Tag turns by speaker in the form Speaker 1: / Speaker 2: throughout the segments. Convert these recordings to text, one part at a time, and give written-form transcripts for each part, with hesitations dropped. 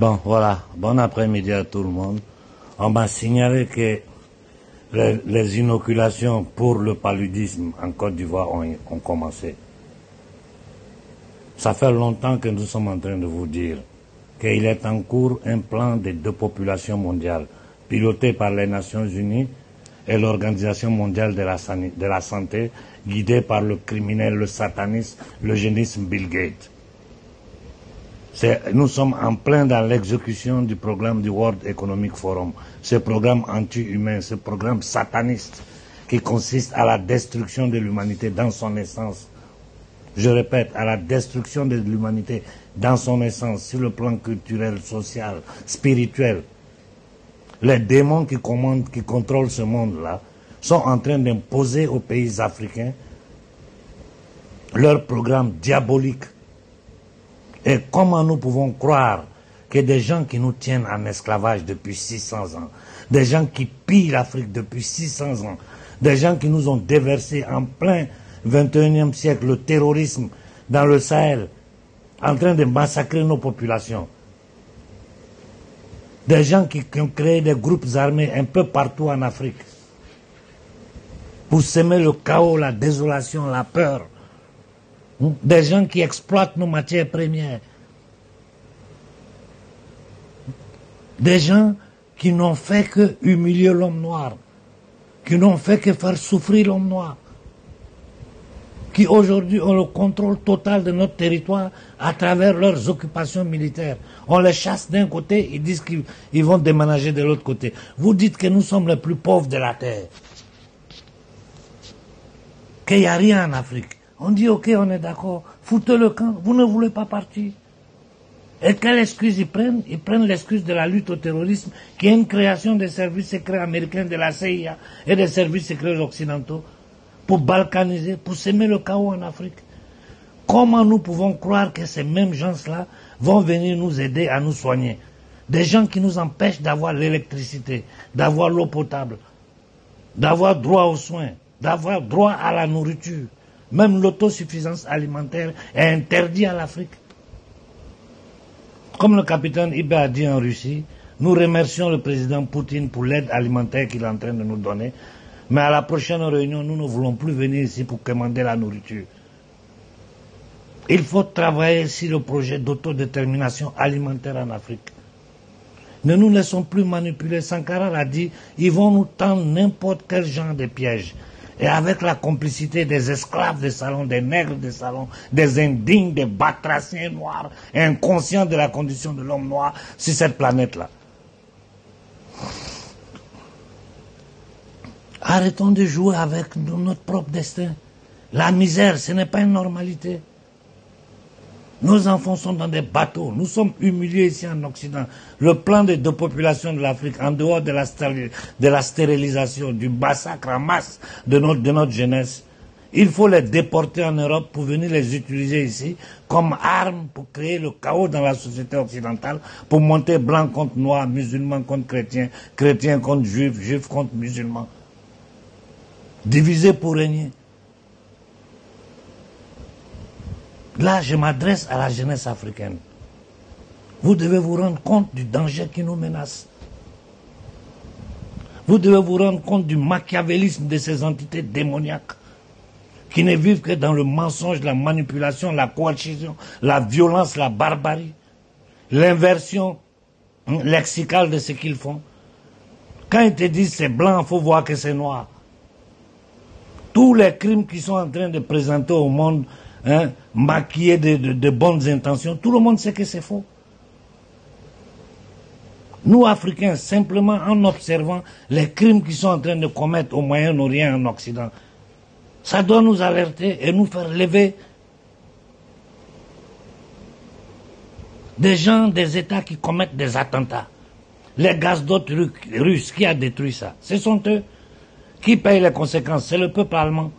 Speaker 1: Bon, voilà. Bon après-midi à tout le monde. On m'a signalé que les inoculations pour le paludisme en Côte d'Ivoire ont commencé. Ça fait longtemps que nous sommes en train de vous dire qu'il est en cours un plan de dépopulation mondiale piloté par les Nations Unies et l'Organisation mondiale de la santé, guidé par le criminel, le sataniste, l'eugénisme Bill Gates. Nous sommes en plein dans l'exécution du programme du World Economic Forum, ce programme anti-humain, ce programme sataniste qui consiste à la destruction de l'humanité dans son essence. Je répète, à la destruction de l'humanité dans son essence, sur le plan culturel, social, spirituel. Les démons qui contrôlent ce monde-là sont en train d'imposer aux pays africains leur programme diabolique. Et comment nous pouvons croire que des gens qui nous tiennent en esclavage depuis 600 ans, des gens qui pillent l'Afrique depuis 600 ans, des gens qui nous ont déversé en plein 21e siècle le terrorisme dans le Sahel, en train de massacrer nos populations, des gens qui ont créé des groupes armés un peu partout en Afrique pour semer le chaos, la désolation, la peur. Des gens qui exploitent nos matières premières. Des gens qui n'ont fait que humilier l'homme noir. Qui n'ont fait que faire souffrir l'homme noir. Qui aujourd'hui ont le contrôle total de notre territoire à travers leurs occupations militaires. On les chasse d'un côté, ils disent qu'ils vont déménager de l'autre côté. Vous dites que nous sommes les plus pauvres de la terre. Qu'il n'y a rien en Afrique. On dit, ok, on est d'accord, foutez le camp, vous ne voulez pas partir. Et quelle excuse ils prennent? Ils prennent l'excuse de la lutte au terrorisme, qui est une création des services secrets américains, de la CIA et des services secrets occidentaux, pour balkaniser, pour semer le chaos en Afrique. Comment nous pouvons croire que ces mêmes gens-là vont venir nous aider à nous soigner? Des gens qui nous empêchent d'avoir l'électricité, d'avoir l'eau potable, d'avoir droit aux soins, d'avoir droit à la nourriture. Même l'autosuffisance alimentaire est interdite à l'Afrique. Comme le capitaine Ibe a dit en Russie, nous remercions le président Poutine pour l'aide alimentaire qu'il est en train de nous donner, mais à la prochaine réunion, nous ne voulons plus venir ici pour commander la nourriture. Il faut travailler sur le projet d'autodétermination alimentaire en Afrique. Ne nous laissons plus manipuler. Sankara l'a dit, ils vont nous tendre n'importe quel genre de piège. Et avec la complicité des esclaves des salons, des nègres des salons, des indignes, des batraciens noirs, inconscients de la condition de l'homme noir sur cette planète-là. Arrêtons de jouer avec notre propre destin. La misère, ce n'est pas une normalité. Nos enfants sont dans des bateaux. Nous sommes humiliés ici en Occident. Le plan de dépopulation de l'Afrique, en dehors de la stérilisation, du massacre en masse de notre jeunesse, il faut les déporter en Europe pour venir les utiliser ici comme armes pour créer le chaos dans la société occidentale, pour monter blanc contre noir, musulman contre chrétien, chrétien contre juif, juif contre musulman. Diviser pour régner. Là, je m'adresse à la jeunesse africaine. Vous devez vous rendre compte du danger qui nous menace. Vous devez vous rendre compte du machiavélisme de ces entités démoniaques qui ne vivent que dans le mensonge, la manipulation, la coercition, la violence, la barbarie, l'inversion lexicale de ce qu'ils font. Quand ils te disent c'est blanc, il faut voir que c'est noir. Tous les crimes qu'ils sont en train de présenter au monde, maquillés de bonnes intentions, tout le monde sait que c'est faux. Nous, Africains, simplement en observant les crimes qu'ils sont en train de commettre au Moyen-Orient et en Occident, ça doit nous alerter et nous faire lever des gens, des États qui commettent des attentats. Les gazoducs russes, qui a détruit ça? Ce sont eux qui payent les conséquences. C'est le peuple allemand,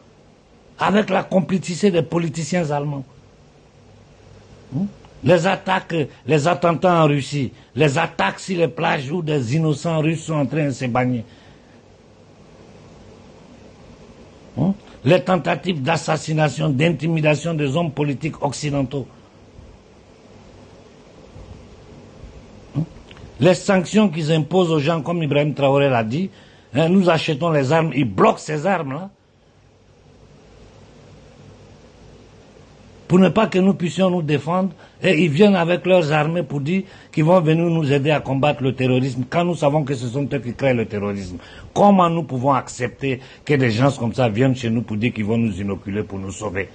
Speaker 1: avec la complicité des politiciens allemands. Les attaques, les attentats en Russie, les attaques sur les plages où des innocents russes sont en train de se baigner. Les tentatives d'assassination, d'intimidation des hommes politiques occidentaux. Les sanctions qu'ils imposent aux gens, comme Ibrahim Traoré l'a dit, hein, nous achetons les armes, ils bloquent ces armes-là. Pour ne pas que nous puissions nous défendre, et ils viennent avec leurs armées pour dire qu'ils vont venir nous aider à combattre le terrorisme, quand nous savons que ce sont eux qui créent le terrorisme. Comment nous pouvons accepter que des gens comme ça viennent chez nous pour dire qu'ils vont nous inoculer pour nous sauver?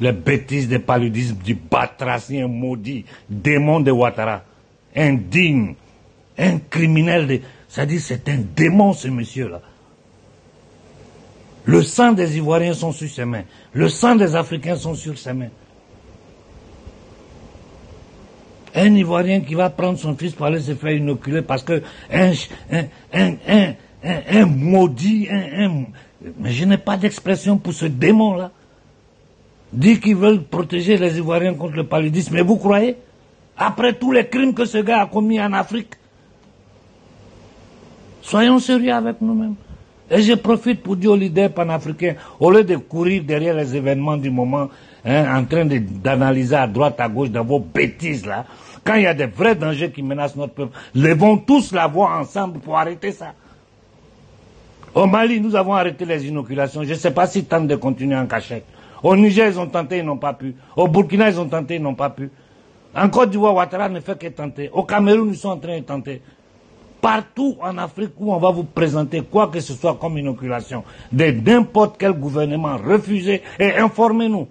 Speaker 1: Les bêtises des paludismes du batracien maudit, démon de Ouattara, indigne, un criminel, c'est-à-dire c'est un démon ce monsieur-là. Le sang des Ivoiriens sont sur ses mains. Le sang des Africains sont sur ses mains. Un Ivoirien qui va prendre son fils pour aller se faire inoculer parce que un maudit, mais je n'ai pas d'expression pour ce démon-là, dit qu'ils veulent protéger les Ivoiriens contre le paludisme. Mais vous croyez? Après tous les crimes que ce gars a commis en Afrique, soyons sérieux avec nous-mêmes. Et je profite pour dire aux leaders panafricains, au lieu de courir derrière les événements du moment, hein, en train d'analyser à droite, à gauche dans vos bêtises là, quand il y a des vrais dangers qui menacent notre peuple, levons tous la voix ensemble pour arrêter ça. Au Mali, nous avons arrêté les inoculations. Je ne sais pas s'ils tentent de continuer en cachette. Au Niger, ils ont tenté, ils n'ont pas pu. Au Burkina, ils ont tenté, ils n'ont pas pu. En Côte d'Ivoire, Ouattara ne fait que tenter. Au Cameroun, ils sont en train de tenter. Partout en Afrique où on va vous présenter quoi que ce soit comme inoculation, de n'importe quel gouvernement, refusez et informez-nous.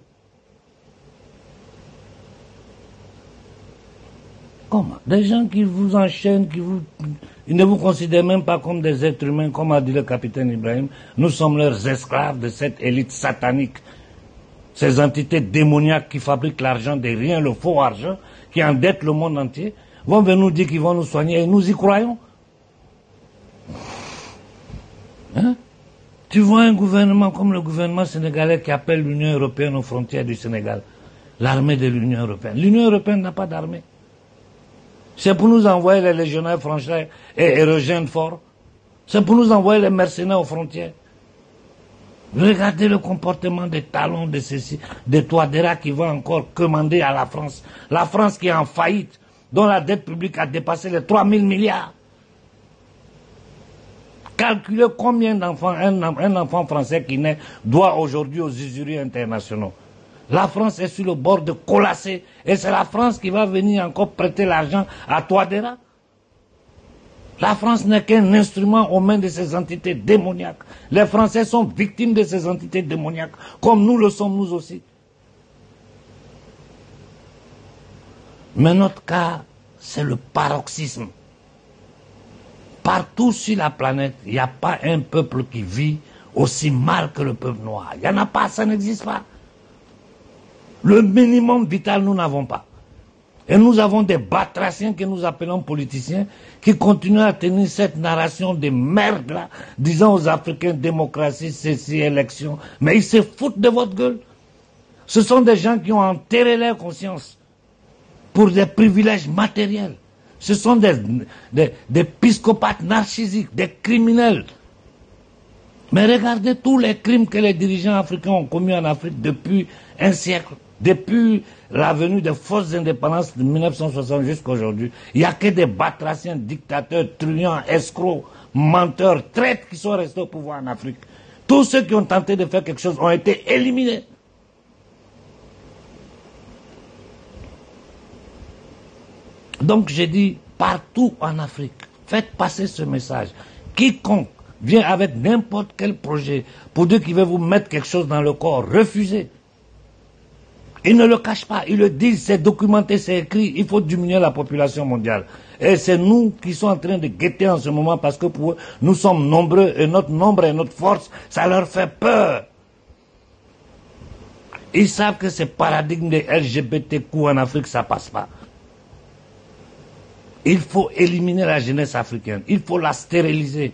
Speaker 1: Comment? Des gens qui vous enchaînent, ils ne vous considèrent même pas comme des êtres humains, comme a dit le capitaine Ibrahim. Nous sommes leurs esclaves de cette élite satanique. Ces entités démoniaques qui fabriquent l'argent de rien, le faux argent, qui endettent le monde entier, vont venir nous dire qu'ils vont nous soigner et nous y croyons. Hein? Tu vois un gouvernement comme le gouvernement sénégalais qui appelle l'Union européenne aux frontières du Sénégal, l'armée de l'Union européenne. L'Union européenne n'a pas d'armée. C'est pour nous envoyer les légionnaires français et rejoindre fort. C'est pour nous envoyer les mercenaires aux frontières. Regardez le comportement des talons de ceci, des Touadéra qui vont encore commander à la France. La France qui est en faillite, dont la dette publique a dépassé les 3 000 milliards. Calculez combien d'enfants un enfant français qui naît doit aujourd'hui aux usuriers internationaux. La France est sur le bord de colasser et c'est la France qui va venir encore prêter l'argent à Touadéra. La France n'est qu'un instrument aux mains de ces entités démoniaques. Les Français sont victimes de ces entités démoniaques, comme nous le sommes nous aussi. Mais notre cas, c'est le paroxysme. Partout sur la planète, il n'y a pas un peuple qui vit aussi mal que le peuple noir. Il n'y en a pas, ça n'existe pas. Le minimum vital, nous n'avons pas. Et nous avons des batraciens que nous appelons politiciens qui continuent à tenir cette narration de merde là, disant aux Africains démocratie, ceci, élection. Mais ils se foutent de votre gueule. Ce sont des gens qui ont enterré leur conscience pour des privilèges matériels. Ce sont des psychopathes narcissiques, des criminels. Mais regardez tous les crimes que les dirigeants africains ont commis en Afrique depuis un siècle. Depuis la venue des fausses indépendances de 1960 jusqu'à aujourd'hui, il n'y a que des batraciens, dictateurs, truands, escrocs, menteurs, traîtres qui sont restés au pouvoir en Afrique. Tous ceux qui ont tenté de faire quelque chose ont été éliminés. Donc j'ai dit, partout en Afrique, faites passer ce message. Quiconque vient avec n'importe quel projet pour dire qu'il veut vous mettre quelque chose dans le corps, refusez. Ils ne le cachent pas, ils le disent, c'est documenté, c'est écrit, il faut diminuer la population mondiale. Et c'est nous qui sommes en train de guetter en ce moment parce que pour eux, nous sommes nombreux et notre nombre et notre force, ça leur fait peur. Ils savent que ce paradigme de LGBTQ en Afrique, ça passe pas. Il faut éliminer la jeunesse africaine, il faut la stériliser,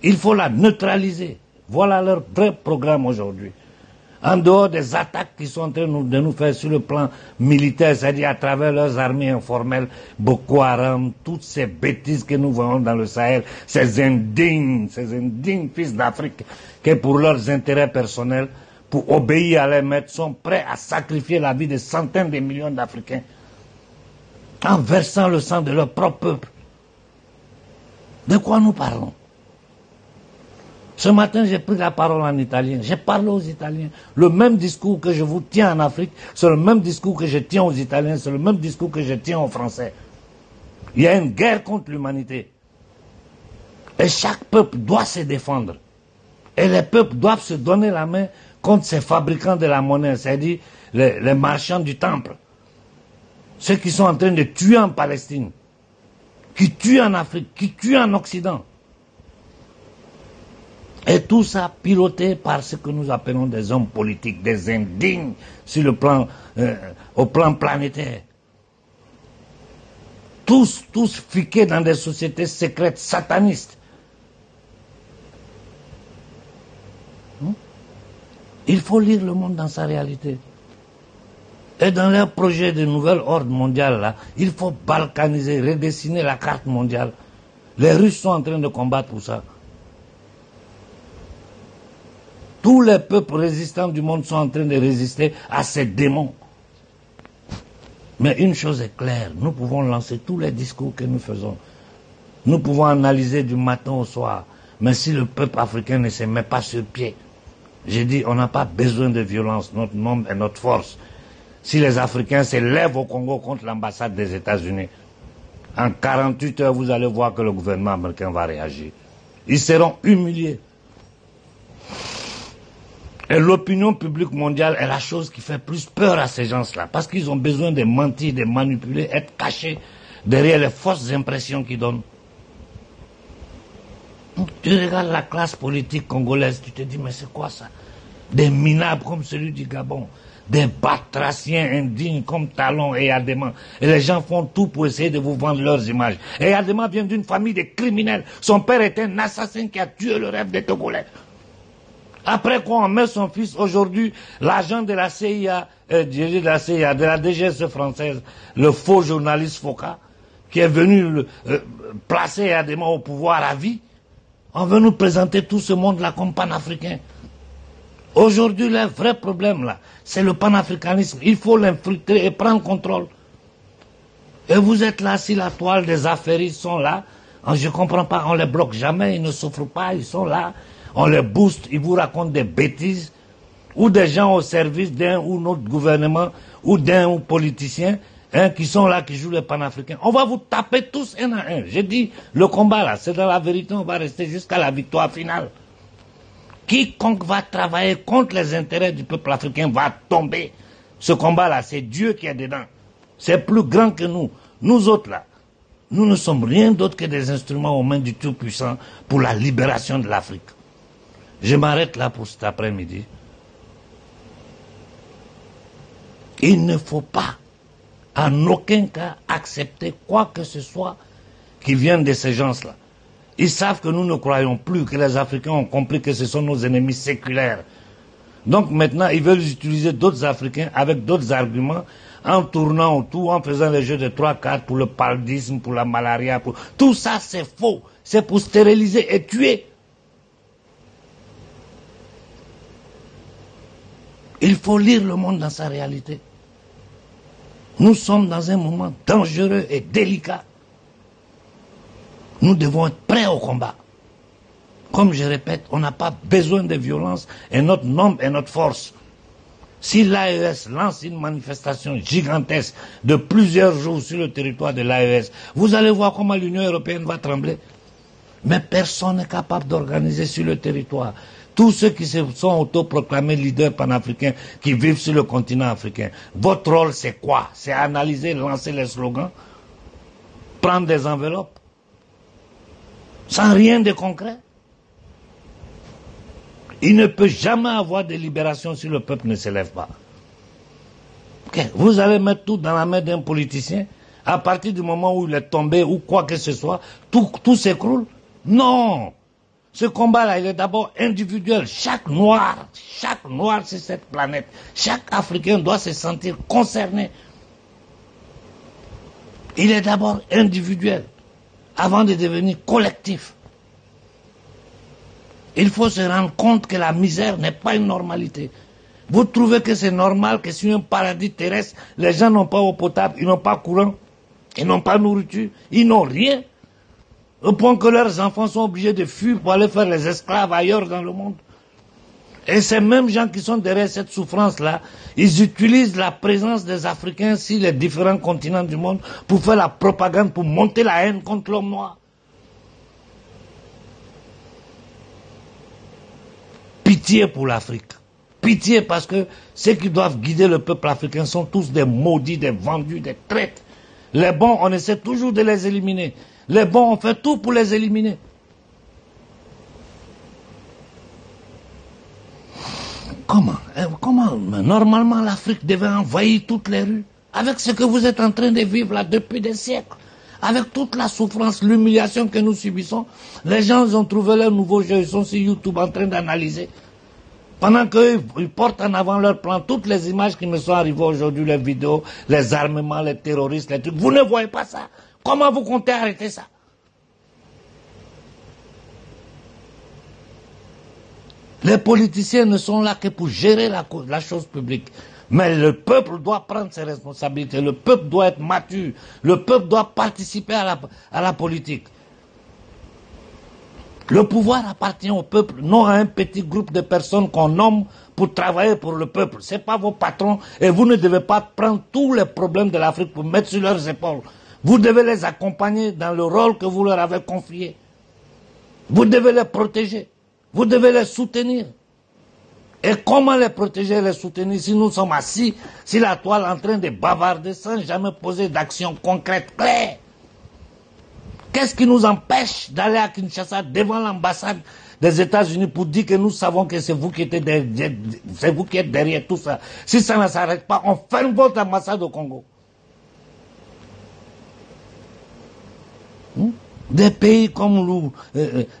Speaker 1: il faut la neutraliser. Voilà leur vrai programme aujourd'hui. En dehors des attaques qui sont en train de nous faire sur le plan militaire, c'est-à-dire à travers leurs armées informelles, Boko Haram, toutes ces bêtises que nous voyons dans le Sahel, ces indignes fils d'Afrique, qui pour leurs intérêts personnels, pour obéir à leurs maîtres, sont prêts à sacrifier la vie de centaines de millions d'Africains. en versant le sang de leur propre peuple. De quoi nous parlons? Ce matin, j'ai pris la parole en italien. J'ai parlé aux Italiens. Le même discours que je vous tiens en Afrique, c'est le même discours que je tiens aux Italiens, c'est le même discours que je tiens aux Français. Il y a une guerre contre l'humanité. Et chaque peuple doit se défendre. Et les peuples doivent se donner la main contre ces fabricants de la monnaie, c'est-à-dire les marchands du temple. Ceux qui sont en train de tuer en Palestine, qui tuent en Afrique, qui tuent en Occident. Et tout ça piloté par ce que nous appelons des hommes politiques, des indignes sur le plan, au plan planétaire. Tous fiqués dans des sociétés secrètes satanistes. Il faut lire le monde dans sa réalité. Et dans leur projet de nouvel ordre mondial, là, il faut balkaniser, redessiner la carte mondiale. Les Russes sont en train de combattre pour ça. Tous les peuples résistants du monde sont en train de résister à ces démons. Mais une chose est claire, nous pouvons lancer tous les discours que nous faisons. Nous pouvons analyser du matin au soir. Mais si le peuple africain ne se met pas sur pied, j'ai dit, on n'a pas besoin de violence, notre nombre et notre force. Si les Africains se lèvent au Congo contre l'ambassade des États-Unis, en 48 heures, vous allez voir que le gouvernement américain va réagir. Ils seront humiliés. Et l'opinion publique mondiale est la chose qui fait plus peur à ces gens-là, parce qu'ils ont besoin de mentir, de manipuler, être cachés derrière les fausses impressions qu'ils donnent. Tu regardes la classe politique congolaise, tu te dis, mais c'est quoi ça? Des minables comme celui du Gabon, des batraciens indignes comme Talon et Adema. Et les gens font tout pour essayer de vous vendre leurs images. Et Adema vient d'une famille de criminels. Son père était un assassin qui a tué le rêve des Togolais. Après qu'on met son fils, aujourd'hui, l'agent de la CIA, de la DGSE française, le faux journaliste Foka, qui est venu placer Adema au pouvoir à vie, on veut nous présenter tout ce monde-là comme panafricain. Aujourd'hui, le vrai problème, là, c'est le panafricanisme. Il faut l'infiltrer et prendre contrôle. Et vous êtes là, si la toile des affairistes sont là, je ne comprends pas, on ne les bloque jamais, ils ne souffrent pas, ils sont là, on les booste, ils vous racontent des bêtises, ou des gens au service d'un ou notre gouvernement, ou d'un politicien, qui sont là, qui jouent les panafricains. On va vous taper tous un à un. J'ai dit, le combat là, c'est dans la vérité, on va rester jusqu'à la victoire finale. Quiconque va travailler contre les intérêts du peuple africain va tomber. Ce combat-là, c'est Dieu qui est dedans. C'est plus grand que nous. Nous autres là, nous ne sommes rien d'autre que des instruments aux mains du Tout-Puissant pour la libération de l'Afrique. Je m'arrête là pour cet après-midi. Il ne faut pas, en aucun cas, accepter quoi que ce soit qui vienne de ces gens-là. Ils savent que nous ne croyons plus, que les Africains ont compris que ce sont nos ennemis séculaires. Donc maintenant, ils veulent utiliser d'autres Africains avec d'autres arguments, en tournant autour, en faisant les jeux de 3-4 pour le paludisme, pour la malaria. Tout ça, c'est faux. C'est pour stériliser et tuer. Il faut lire le monde dans sa réalité. Nous sommes dans un moment dangereux et délicat. Nous devons être prêts au combat. Comme je répète, on n'a pas besoin de violence et notre nombre est notre force. Si l'AES lance une manifestation gigantesque de plusieurs jours sur le territoire de l'AES, vous allez voir comment l'Union européenne va trembler. Mais personne n'est capable d'organiser sur le territoire. Tous ceux qui se sont autoproclamés leaders panafricains qui vivent sur le continent africain, votre rôle c'est quoi? C'est analyser, lancer les slogans, prendre des enveloppes, sans rien de concret. Il ne peut jamais avoir de libération si le peuple ne se lève pas. Okay. Vous allez mettre tout dans la main d'un politicien, à partir du moment où il est tombé ou quoi que ce soit, tout s'écroule. Non! Ce combat-là, il est d'abord individuel. Chaque noir sur cette planète, chaque Africain doit se sentir concerné. Il est d'abord individuel, avant de devenir collectif. Il faut se rendre compte que la misère n'est pas une normalité. Vous trouvez que c'est normal que sur un paradis terrestre, les gens n'ont pas eau potable, ils n'ont pas courant? Ils n'ont pas de nourriture, ils n'ont rien. Au point que leurs enfants sont obligés de fuir pour aller faire les esclaves ailleurs dans le monde. Et ces mêmes gens qui sont derrière cette souffrance-là, ils utilisent la présence des Africains sur les différents continents du monde pour faire la propagande, pour monter la haine contre l'homme noir. Pitié pour l'Afrique. Pitié parce que ceux qui doivent guider le peuple africain sont tous des maudits, des vendus, des traîtres. Les bons, on essaie toujours de les éliminer. Les bons, on fait tout pour les éliminer. Comment normalement l'Afrique devait envahir toutes les rues avec ce que vous êtes en train de vivre là depuis des siècles. Avec toute la souffrance, l'humiliation que nous subissons, les gens ont trouvé leur nouveau jeu, ils sont sur YouTube en train d'analyser. Pendant qu'ils portent en avant leur plan, toutes les images qui me sont arrivées aujourd'hui, les vidéos, les armements, les terroristes, les trucs, vous ne voyez pas ça. Comment vous comptez arrêter ça? Les politiciens ne sont là que pour gérer la chose publique. Mais le peuple doit prendre ses responsabilités, le peuple doit être mature, le peuple doit participer à la politique. Le pouvoir appartient au peuple, non à un petit groupe de personnes qu'on nomme pour travailler pour le peuple. Ce n'est pas vos patrons et vous ne devez pas prendre tous les problèmes de l'Afrique pour mettre sur leurs épaules. Vous devez les accompagner dans le rôle que vous leur avez confié. Vous devez les protéger, vous devez les soutenir. Et comment les protéger et les soutenir si nous sommes assis sur la toile en train de bavarder sans jamais poser d'action concrète, claire? Qu'est-ce qui nous empêche d'aller à Kinshasa devant l'ambassade des États-Unis pour dire que nous savons que c'est vous qui êtes derrière tout ça? Si ça ne s'arrête pas, on ferme votre ambassade au Congo. Des pays comme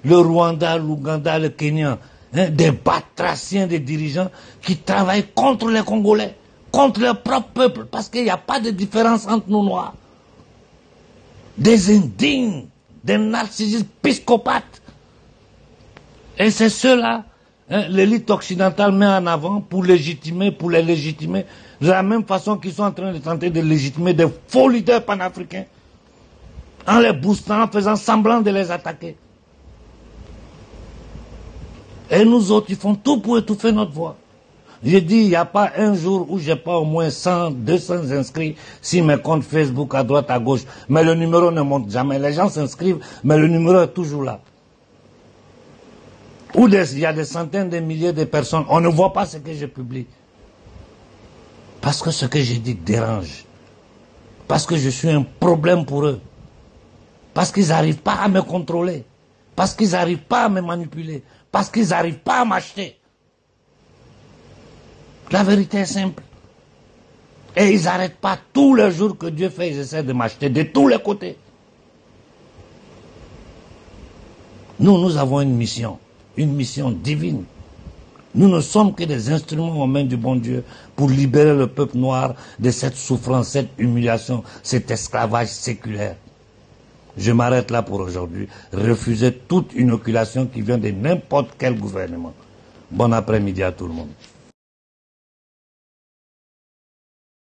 Speaker 1: le Rwanda, l'Ouganda, le Kenya, des batraciens, des dirigeants qui travaillent contre les Congolais, contre leur propre peuple, parce qu'il n'y a pas de différence entre nous noirs. Des indignes, des narcissistes psychopathes. Et c'est ceux-là, l'élite occidentale met en avant pour les légitimer, de la même façon qu'ils sont en train de tenter de légitimer des faux leaders panafricains, en les boostant, en faisant semblant de les attaquer. Et nous autres, ils font tout pour étouffer notre voix. J'ai dit, il n'y a pas un jour où j'ai pas au moins 100, 200 inscrits sur mes comptes Facebook à droite, à gauche. Mais le numéro ne monte jamais. Les gens s'inscrivent, mais le numéro est toujours là. Où il y a des centaines de milliers de personnes, on ne voit pas ce que je publie. Parce que ce que j'ai dit dérange. Parce que je suis un problème pour eux. Parce qu'ils n'arrivent pas à me contrôler. Parce qu'ils n'arrivent pas à me manipuler. Parce qu'ils n'arrivent pas à m'acheter. La vérité est simple. Et ils n'arrêtent pas tous les jours que Dieu fait, ils essaient de m'acheter de tous les côtés. Nous avons une mission divine. Nous ne sommes que des instruments aux mains du bon Dieu pour libérer le peuple noir de cette souffrance, cette humiliation, cet esclavage séculaire. Je m'arrête là pour aujourd'hui. Refusez toute inoculation qui vient de n'importe quel gouvernement. Bon après-midi à tout le monde.